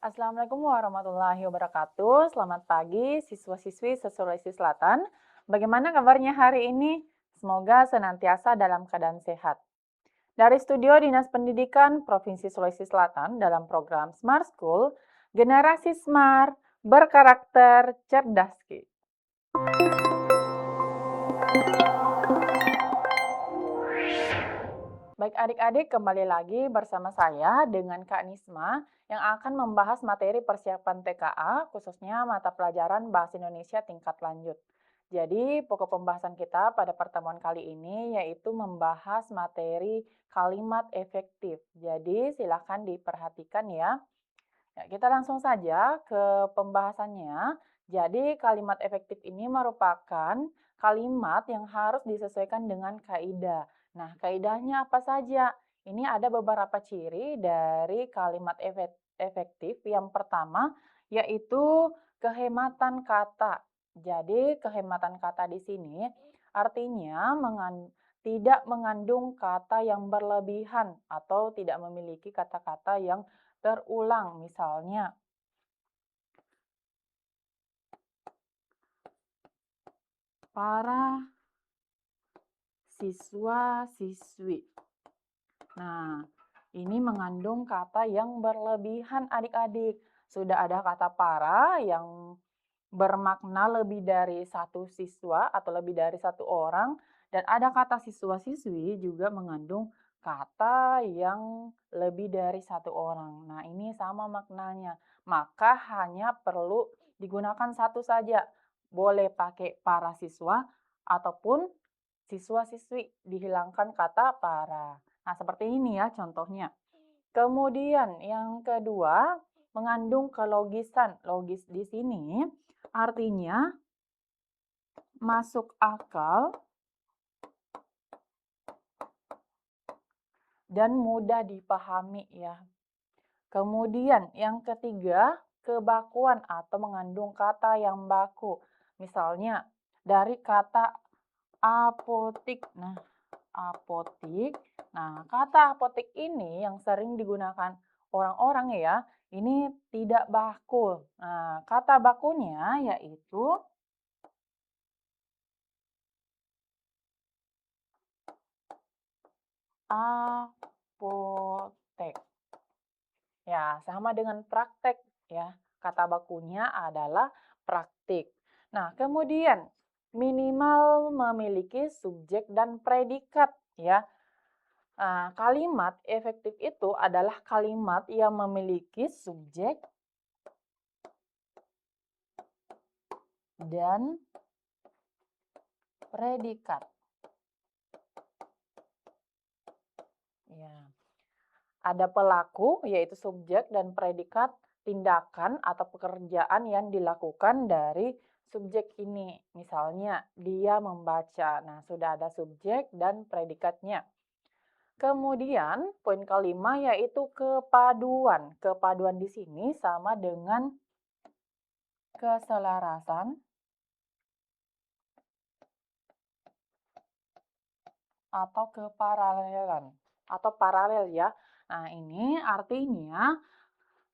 Assalamualaikum warahmatullahi wabarakatuh. Selamat pagi siswa-siswi se-Sulawesi Selatan. Bagaimana kabarnya hari ini? Semoga senantiasa dalam keadaan sehat. Dari Studio Dinas Pendidikan Provinsi Sulawesi Selatan dalam program Smart School, Generasi Smart berkarakter cerdas. Baik adik-adik, kembali lagi bersama saya dengan Kak Nisma yang akan membahas materi persiapan TKA, khususnya mata pelajaran Bahasa Indonesia tingkat lanjut. Jadi, pokok pembahasan kita pada pertemuan kali ini yaitu membahas materi kalimat efektif. Jadi, silakan diperhatikan ya. Ya, kita langsung saja ke pembahasannya. Jadi, kalimat efektif ini merupakan kalimat yang harus disesuaikan dengan kaidah. Nah, kaidahnya apa saja? Ini ada beberapa ciri dari kalimat efektif. Yang pertama, yaitu kehematan kata. Jadi, kehematan kata di sini artinya tidak mengandung kata yang berlebihan atau tidak memiliki kata-kata yang terulang. Misalnya, para siswa-siswi. Nah, ini mengandung kata yang berlebihan adik-adik. Sudah ada kata para yang bermakna lebih dari satu siswa atau lebih dari satu orang. Dan ada kata siswa-siswi juga mengandung kata yang lebih dari satu orang. Nah, ini sama maknanya. Maka hanya perlu digunakan satu saja. Boleh pakai para siswa ataupun siswa-siswi, dihilangkan kata para. Nah, seperti ini ya contohnya. Kemudian yang kedua, mengandung kelogisan. Logis di sini artinya masuk akal dan mudah dipahami ya. Kemudian yang ketiga, kebakuan atau mengandung kata yang baku. Misalnya dari kata apotik. Nah, apotik. Nah, kata apotik ini yang sering digunakan orang-orang ya, ini tidak baku. Nah, kata bakunya yaitu apotek. Ya, sama dengan praktek ya. Kata bakunya adalah praktik. Nah, kemudian minimal memiliki subjek dan predikat ya. Nah, kalimat efektif itu adalah kalimat yang memiliki subjek dan predikat. Ya. Ada pelaku, yaitu subjek dan predikat tindakan atau pekerjaan yang dilakukan dari subjek ini. Misalnya, dia membaca. Nah, sudah ada subjek dan predikatnya. Kemudian, poin kelima yaitu kepaduan. Kepaduan di sini sama dengan keselarasan atau keparalelan atau paralel ya. Nah, ini artinya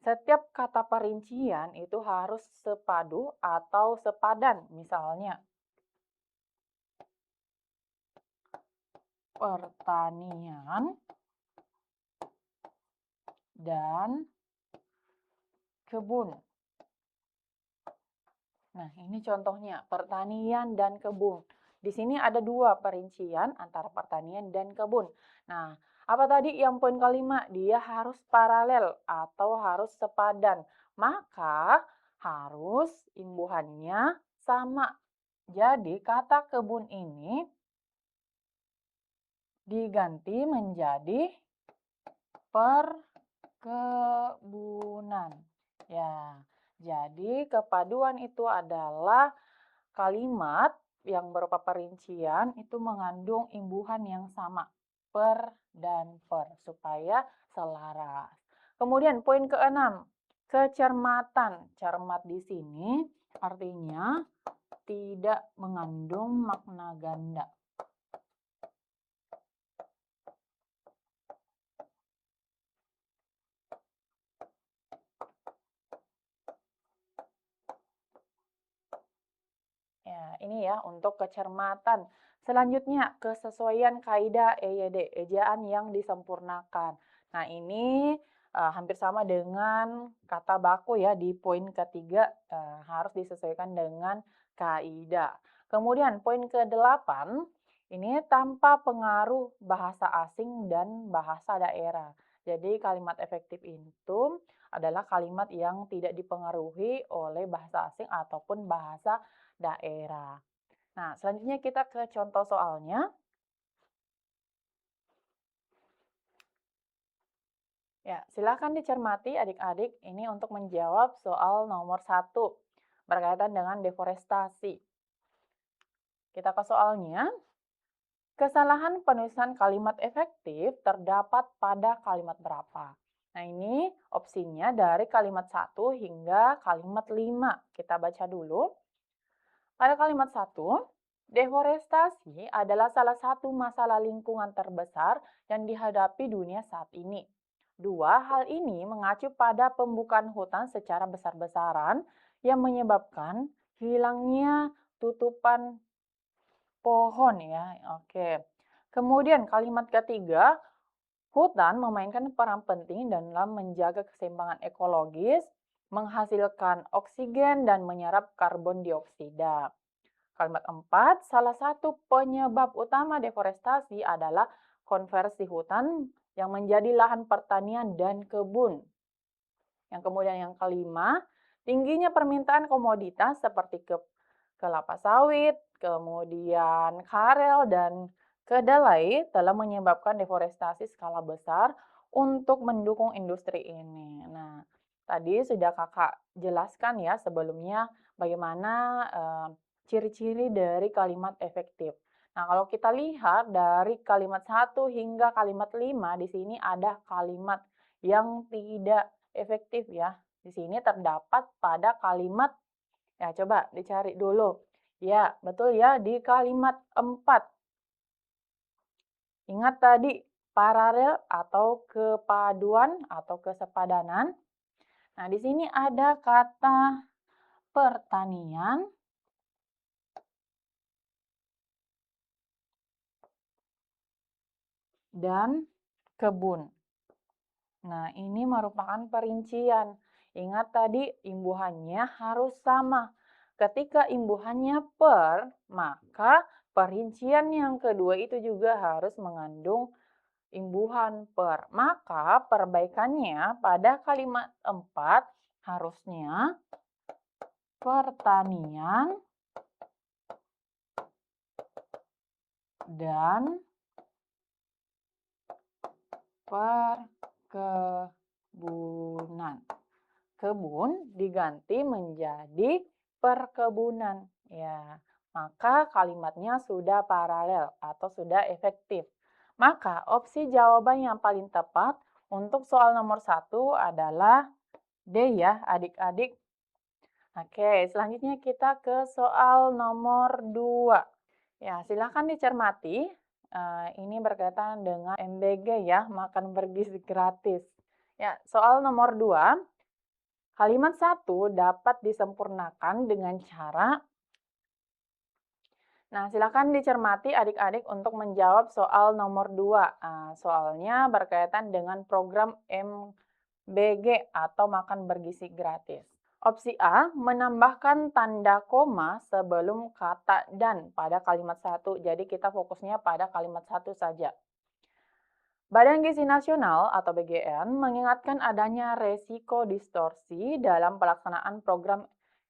setiap kata perincian itu harus sepadu atau sepadan. Misalnya, pertanian dan kebun. Nah, ini contohnya, pertanian dan kebun. Di sini ada dua perincian antara pertanian dan kebun. Nah, apa tadi yang poin kelima? Dia harus paralel atau harus sepadan. Maka harus imbuhannya sama. Jadi kata kebun ini diganti menjadi perkebunan. Ya, jadi kepaduan itu adalah kalimat yang berupa perincian itu mengandung imbuhan yang sama, per dan per, supaya selaras. Kemudian poin keenam, kecermatan. Cermat di sini artinya tidak mengandung makna ganda. ini ya untuk kecermatan. Selanjutnya, kesesuaian kaidah EYD, ejaan yang disempurnakan. Nah, ini hampir sama dengan kata baku ya di poin ketiga, harus disesuaikan dengan kaidah. Kemudian poin ke-8, ini tanpa pengaruh bahasa asing dan bahasa daerah. Jadi kalimat efektif itu adalah kalimat yang tidak dipengaruhi oleh bahasa asing ataupun bahasa daerah. Nah, selanjutnya kita ke contoh soalnya. Ya, silakan dicermati adik-adik ini untuk menjawab soal nomor 1 berkaitan dengan deforestasi. Kita ke soalnya. Kesalahan penulisan kalimat efektif terdapat pada kalimat berapa? Nah, ini opsinya dari kalimat 1 hingga kalimat 5. Kita baca dulu. Pada kalimat 1, deforestasi adalah salah satu masalah lingkungan terbesar yang dihadapi dunia saat ini. 2, hal ini mengacu pada pembukaan hutan secara besar-besaran yang menyebabkan hilangnya tutupan pohon ya, oke. Kemudian kalimat ketiga, hutan memainkan peran penting dalam menjaga keseimbangan ekologis, menghasilkan oksigen dan menyerap karbon dioksida. Kalimat 4, salah satu penyebab utama deforestasi adalah konversi hutan yang menjadi lahan pertanian dan kebun. Yang kemudian yang kelima, tingginya permintaan komoditas seperti kelapa sawit, kemudian karel, dan kedelai telah menyebabkan deforestasi skala besar untuk mendukung industri ini. Nah, tadi sudah kakak jelaskan ya sebelumnya bagaimana ciri-ciri dari kalimat efektif. Nah, kalau kita lihat dari kalimat 1 hingga kalimat 5, di sini ada kalimat yang tidak efektif ya. Di sini terdapat pada kalimat, ya coba dicari dulu. Ya, betul ya, di kalimat 4. Ingat tadi, paralel atau kepaduan atau kesepadanan. Nah, di sini ada kata pertanian dan kebun. Nah, ini merupakan perincian. Ingat tadi, imbuhannya harus sama. Ketika imbuhannya per, maka perincian yang kedua itu juga harus mengandung imbuhan per. Maka perbaikannya pada kalimat 4 harusnya pertanian dan perkebunan. Kebun diganti menjadi perkebunan. Ya, maka kalimatnya sudah paralel atau sudah efektif. Maka opsi jawaban yang paling tepat untuk soal nomor 1 adalah D ya adik-adik. Oke, selanjutnya kita ke soal nomor 2. Ya, silahkan dicermati. Ini berkaitan dengan MBG ya, makan bergizi gratis. Ya, soal nomor 2. Kalimat 1 dapat disempurnakan dengan cara. Nah, silakan dicermati adik-adik untuk menjawab soal nomor 2. Soalnya berkaitan dengan program MBG atau makan bergizi gratis. Opsi A, menambahkan tanda koma sebelum kata dan pada kalimat 1. Jadi kita fokusnya pada kalimat 1 saja. Badan Gizi Nasional atau BGN mengingatkan adanya resiko distorsi dalam pelaksanaan program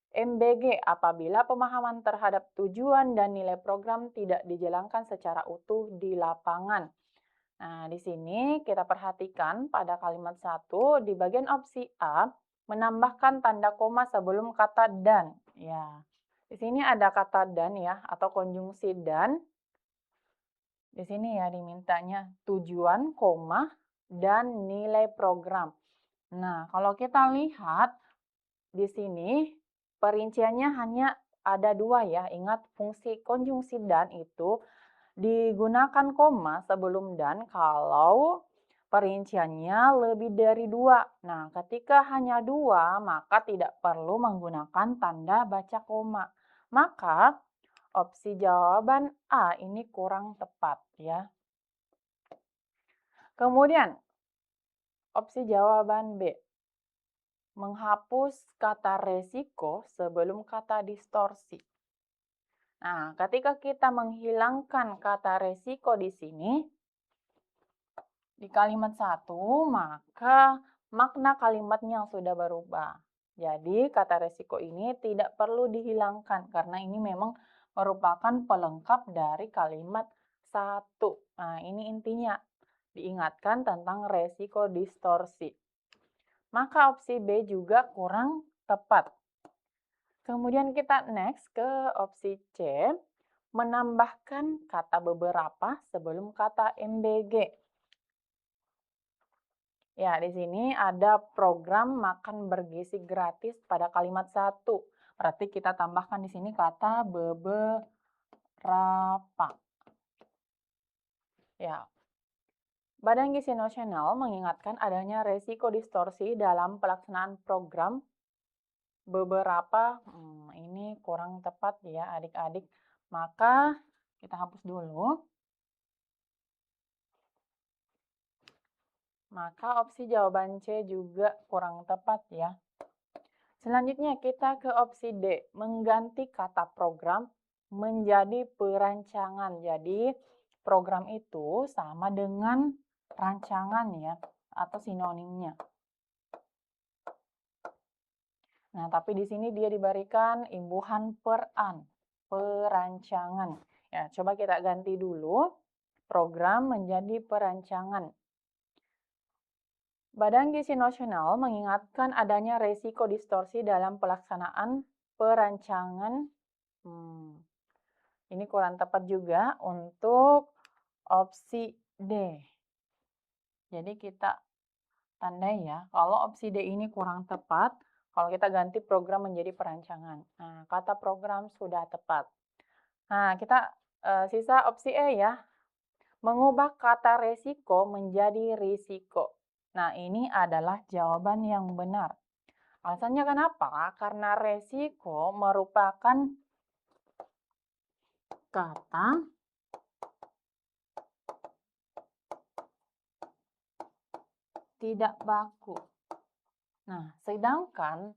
MBG apabila pemahaman terhadap tujuan dan nilai program tidak dijalankan secara utuh di lapangan. Nah, di sini kita perhatikan pada kalimat 1 di bagian opsi A menambahkan tanda koma sebelum kata dan. Ya, di sini ada kata dan ya atau konjungsi dan. Di sini ya dimintanya tujuan, koma, dan nilai program. Nah, kalau kita lihat di sini perinciannya hanya ada 2 ya. Ingat fungsi konjungsi dan itu digunakan koma sebelum dan kalau perinciannya lebih dari 2. Nah, ketika hanya 2 maka tidak perlu menggunakan tanda baca koma. Maka opsi jawaban A ini kurang tepat ya. Kemudian, opsi jawaban B, menghapus kata resiko sebelum kata distorsi. Nah, ketika kita menghilangkan kata resiko di sini, di kalimat 1, maka makna kalimatnya yang sudah berubah. Jadi, kata resiko ini tidak perlu dihilangkan karena ini memang merupakan pelengkap dari kalimat 1. Nah, ini intinya. Diingatkan tentang resiko distorsi. Maka opsi B juga kurang tepat. Kemudian kita next ke opsi C, menambahkan kata beberapa sebelum kata MBG. Ya, di sini ada program makan bergizi gratis pada kalimat 1. Berarti kita tambahkan di sini kata beberapa. Ya. Badan Gizi Nasional mengingatkan adanya resiko distorsi dalam pelaksanaan program beberapa. Ini kurang tepat ya adik-adik. Maka kita hapus dulu. Maka opsi jawaban C juga kurang tepat ya. Selanjutnya kita ke opsi D, mengganti kata program menjadi perancangan. Jadi program itu sama dengan rancangan ya, atau sinonimnya. Nah, tapi di sini dia diberikan imbuhan peran, perancangan. Ya, coba kita ganti dulu program menjadi perancangan. Badan Gizi Nasional mengingatkan adanya resiko distorsi dalam pelaksanaan perancangan. Ini kurang tepat juga untuk opsi D. Jadi kita tandai ya, kalau opsi D ini kurang tepat, kalau kita ganti program menjadi perancangan. Nah, kata program sudah tepat. Nah, kita sisa opsi E ya, mengubah kata resiko menjadi risiko. Nah, ini adalah jawaban yang benar. Alasannya kenapa? Karena resiko merupakan kata tidak baku. Nah, sedangkan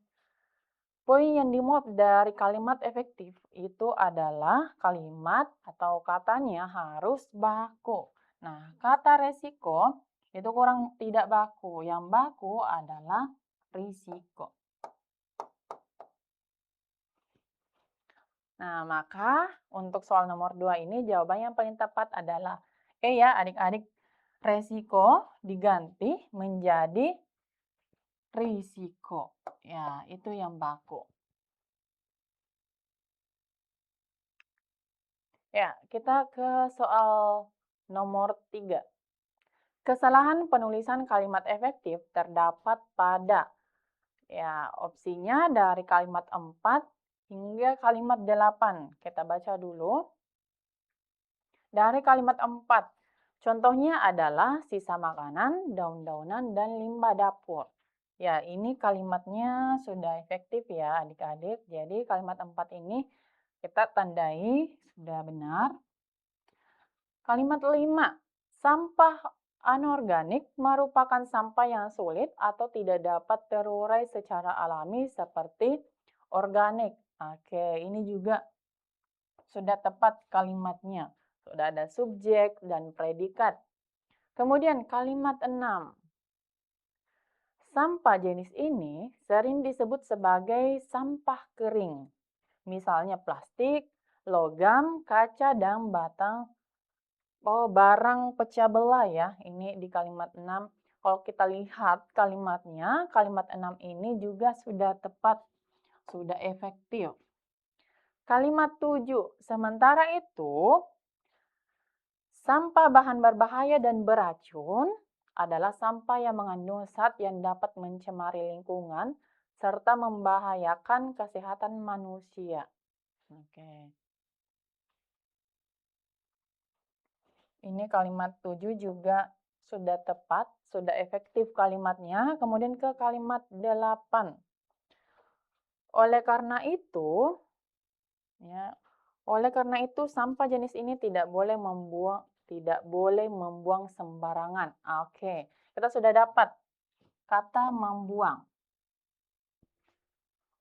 poin yang dimuat dari kalimat efektif itu adalah kalimat atau katanya harus baku. Nah, kata resiko itu kurang tidak baku. Yang baku adalah risiko. Nah, maka untuk soal nomor 2 ini jawaban yang paling tepat adalah E ya adik-adik. Resiko diganti menjadi risiko. Ya, itu yang baku. Ya, kita ke soal nomor 3. Kesalahan penulisan kalimat efektif terdapat pada, ya, opsinya dari kalimat 4 hingga kalimat 8. Kita baca dulu. Dari kalimat 4, contohnya adalah sisa makanan, daun-daunan, dan limbah dapur. Ya, ini kalimatnya sudah efektif ya adik-adik. Jadi kalimat 4 ini kita tandai sudah benar. Kalimat 5, sampah anorganik merupakan sampah yang sulit atau tidak dapat terurai secara alami seperti organik. Oke, ini juga sudah tepat kalimatnya. Sudah ada subjek dan predikat. Kemudian kalimat 6. Sampah jenis ini sering disebut sebagai sampah kering. Misalnya plastik, logam, kaca, dan barang pecah belah ya. Ini di kalimat 6. Kalau kita lihat kalimatnya, kalimat 6 ini juga sudah tepat, sudah efektif. Kalimat 7. Sementara itu, sampah bahan berbahaya dan beracun adalah sampah yang mengandung zat yang dapat mencemari lingkungan serta membahayakan kesehatan manusia. Oke. Ini kalimat 7 juga sudah tepat, sudah efektif kalimatnya. Kemudian ke kalimat 8. Oleh karena itu, ya, Oleh karena itu, sampah jenis ini tidak boleh membuang sembarangan. Oke, kita sudah dapat kata membuang.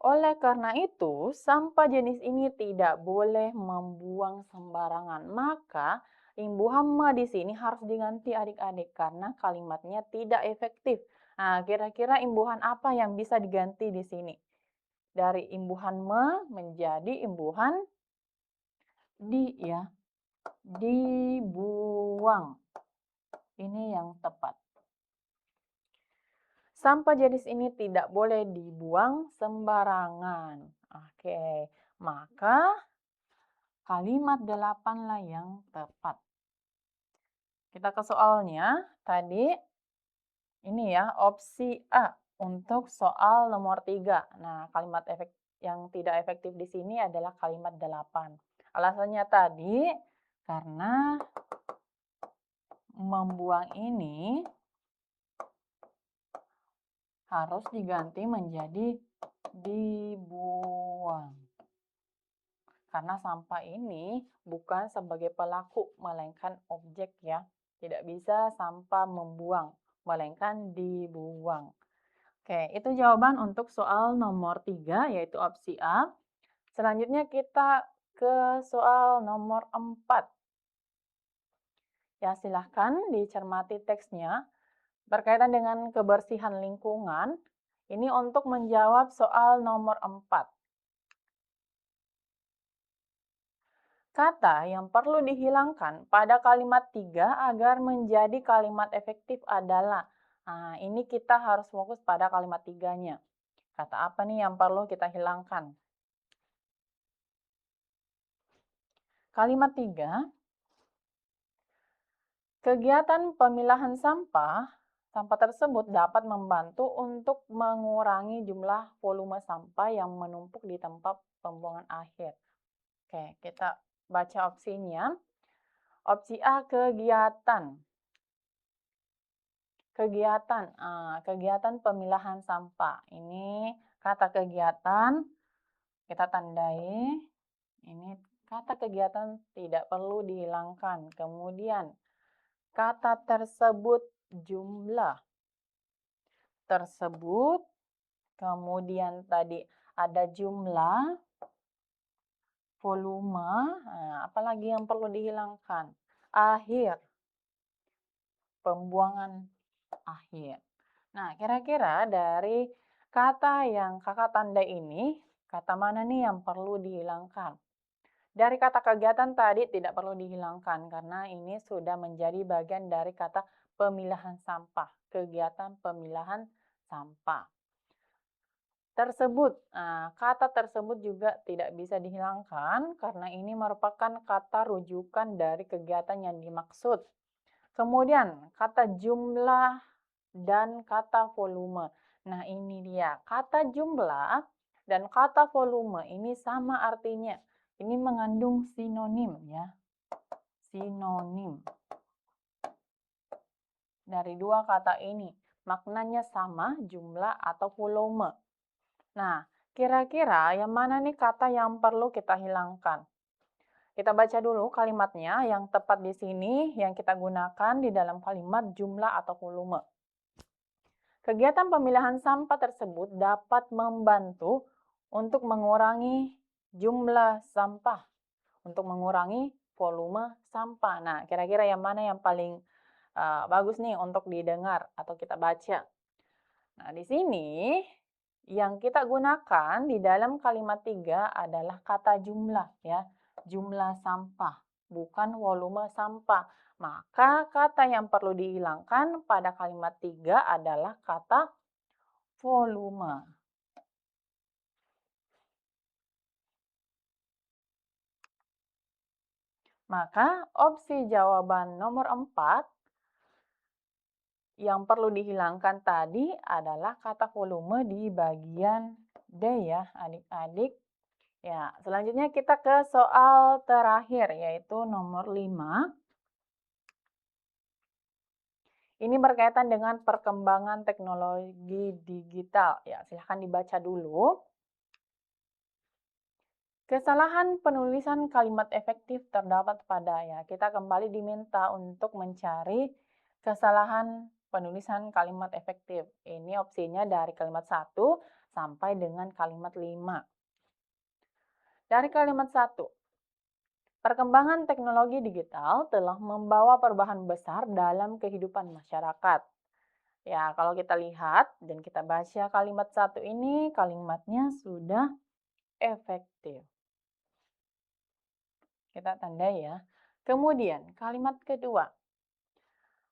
Oleh karena itu, sampah jenis ini tidak boleh membuang sembarangan. Maka, imbuhan ma di sini harus diganti adik-adik karena kalimatnya tidak efektif. Nah, kira-kira imbuhan apa yang bisa diganti di sini? Dari imbuhan me menjadi imbuhan di ya, dibuang. Ini yang tepat. Sampah jenis ini tidak boleh dibuang sembarangan. Oke, maka kalimat 8 lah yang tepat. Kita ke soalnya. Tadi ini ya, opsi A untuk soal nomor 3. Nah, kalimat yang tidak efektif di sini adalah kalimat 8. Alasannya tadi karena membuang ini harus diganti menjadi dibuang. Karena sampah ini bukan sebagai pelaku, melainkan objek ya. Tidak bisa sampah membuang, melainkan dibuang. Oke, itu jawaban untuk soal nomor 3, yaitu opsi A. Selanjutnya kita ke soal nomor 4. Ya, silahkan dicermati teksnya. Berkaitan dengan kebersihan lingkungan, ini untuk menjawab soal nomor 4. Kata yang perlu dihilangkan pada kalimat 3 agar menjadi kalimat efektif adalah, nah ini kita harus fokus pada kalimat 3-nya. Kata apa nih yang perlu kita hilangkan? Kalimat 3, kegiatan pemilahan sampah tersebut dapat membantu untuk mengurangi jumlah volume sampah yang menumpuk di tempat pembuangan akhir. Oke, kita baca opsinya. Opsi A, kegiatan. Kegiatan pemilahan sampah. Ini kata kegiatan, kita tandai. Ini kata kegiatan tidak perlu dihilangkan. Kemudian, kata tersebut jumlah. Tersebut, kemudian tadi ada jumlah, volume, apalagi yang perlu dihilangkan? Akhir, pembuangan akhir. Nah, kira-kira dari kata yang kakak tanda ini, kata mana nih yang perlu dihilangkan? Dari kata kegiatan tadi tidak perlu dihilangkan karena ini sudah menjadi bagian dari kata pemilahan sampah, kegiatan pemilahan sampah. Tersebut, kata tersebut juga tidak bisa dihilangkan karena ini merupakan kata rujukan dari kegiatan yang dimaksud. Kemudian, kata jumlah dan kata volume. Nah, ini dia. Kata jumlah dan kata volume ini sama artinya. Ini mengandung sinonim ya. Sinonim. Dari dua kata ini. Maknanya sama, jumlah atau volume. Nah, kira-kira yang mana nih kata yang perlu kita hilangkan? Kita baca dulu kalimatnya yang tepat di sini yang kita gunakan di dalam kalimat jumlah atau volume. Kegiatan pemilahan sampah tersebut dapat membantu untuk mengurangi jumlah sampah, untuk mengurangi volume sampah. Nah, kira-kira yang mana yang paling bagus nih untuk didengar atau kita baca? Nah, di sini yang kita gunakan di dalam kalimat 3 adalah kata jumlah ya, jumlah sampah, bukan volume sampah. Maka kata yang perlu dihilangkan pada kalimat 3 adalah kata volume. Maka opsi jawaban nomor 4 yang perlu dihilangkan tadi adalah kata volume di bagian D ya adik-adik. Ya, selanjutnya kita ke soal terakhir yaitu nomor 5. Ini berkaitan dengan perkembangan teknologi digital. Ya, silahkan dibaca dulu. Kesalahan penulisan kalimat efektif terdapat pada ya. Kita kembali diminta untuk mencari kesalahan penulisan kalimat efektif. Ini opsinya dari kalimat 1 sampai dengan kalimat 5. Dari kalimat 1, perkembangan teknologi digital telah membawa perubahan besar dalam kehidupan masyarakat. Ya, kalau kita lihat dan kita baca kalimat 1 ini, kalimatnya sudah efektif. Kita tandai ya. Kemudian kalimat kedua,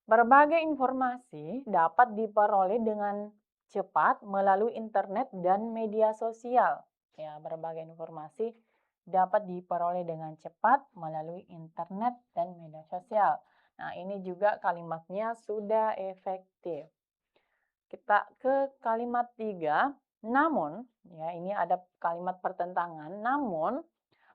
berbagai informasi dapat diperoleh dengan cepat melalui internet dan media sosial. Ya, berbagai informasi dapat diperoleh dengan cepat melalui internet dan media sosial. Nah, ini juga kalimatnya sudah efektif. Kita ke kalimat 3, namun, ya ini ada kalimat pertentangan, namun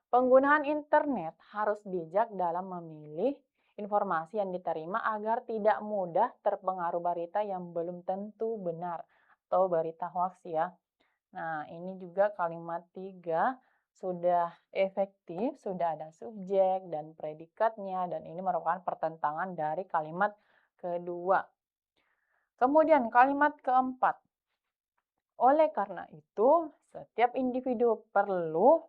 penggunaan internet harus bijak dalam memilih informasi yang diterima agar tidak mudah terpengaruh berita yang belum tentu benar atau berita hoax ya. Nah, ini juga kalimat 3 sudah efektif, sudah ada subjek dan predikatnya dan ini merupakan pertentangan dari kalimat kedua. Kemudian kalimat keempat, oleh karena itu setiap individu perlu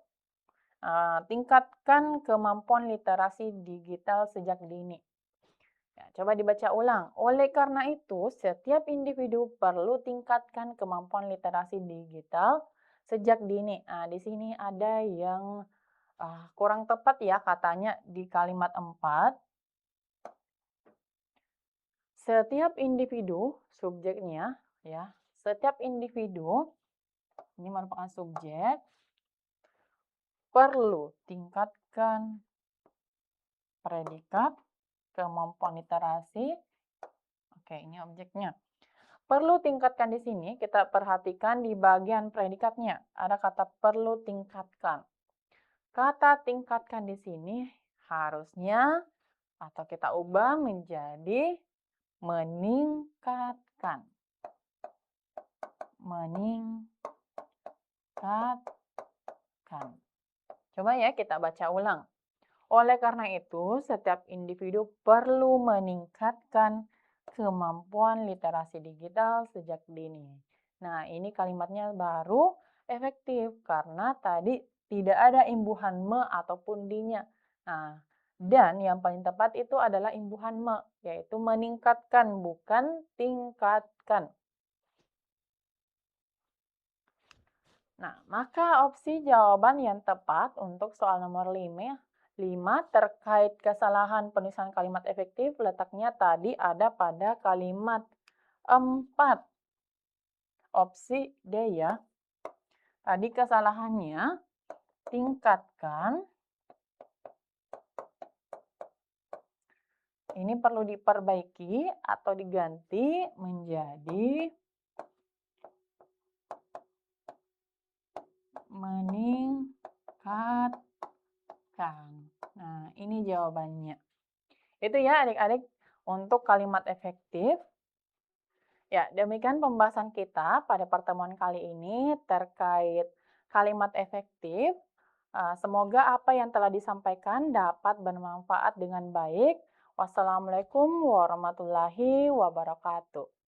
tingkatkan kemampuan literasi digital sejak dini. Ya, coba dibaca ulang. Oleh karena itu, setiap individu perlu tingkatkan kemampuan literasi digital sejak dini. Nah, di sini ada yang kurang tepat ya katanya di kalimat 4. Setiap individu, subjeknya ya, setiap individu, ini merupakan subjek, perlu tingkatkan predikat, kemampuan literasi. Oke, ini objeknya. Perlu tingkatkan di sini, kita perhatikan di bagian predikatnya. Ada kata perlu tingkatkan. Kata tingkatkan di sini harusnya atau kita ubah menjadi meningkatkan. Meningkatkan. Coba ya kita baca ulang. Oleh karena itu, setiap individu perlu meningkatkan kemampuan literasi digital sejak dini. Nah, ini kalimatnya baru efektif karena tadi tidak ada imbuhan me ataupun dinya. Nah, dan yang paling tepat itu adalah imbuhan me, yaitu meningkatkan bukan tingkatkan. Nah, maka opsi jawaban yang tepat untuk soal nomor 5 terkait kesalahan penulisan kalimat efektif letaknya tadi ada pada kalimat 4. Opsi D ya. Tadi kesalahannya tingkatkan. Ini perlu diperbaiki atau diganti menjadi meningkatkan. Nah, ini jawabannya. Itu ya adik-adik untuk kalimat efektif. Ya, demikian pembahasan kita pada pertemuan kali ini terkait kalimat efektif. Semoga apa yang telah disampaikan dapat bermanfaat dengan baik. Wassalamualaikum warahmatullahi wabarakatuh.